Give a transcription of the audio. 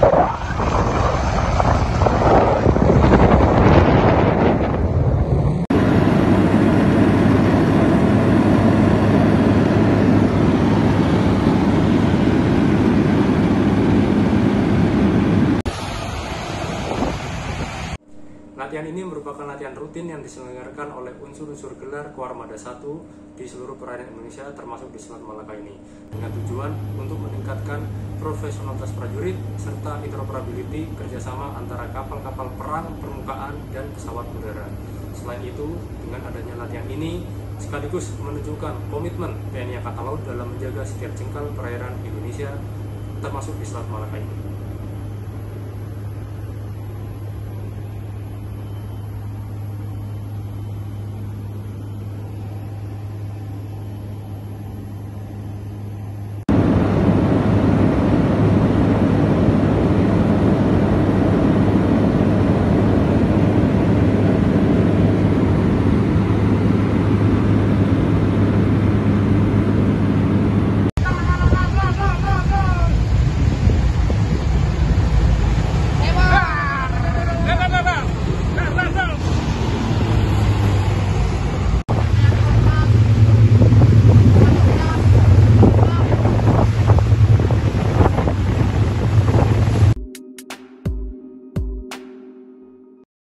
Latihan ini merupakan latihan rutin yang diselenggarakan oleh unsur-unsur gelar Koarmada 1 di seluruh perairan Indonesia termasuk di Selat Malaka ini, dengan tujuan untuk meningkatkan profesionalitas prajurit serta interoperability kerjasama antara kapal-kapal perang, permukaan, dan pesawat udara. Selain itu, dengan adanya latihan ini sekaligus menunjukkan komitmen TNI Angkatan Laut dalam menjaga setiap jengkal perairan Indonesia termasuk di Selat Malaka ini.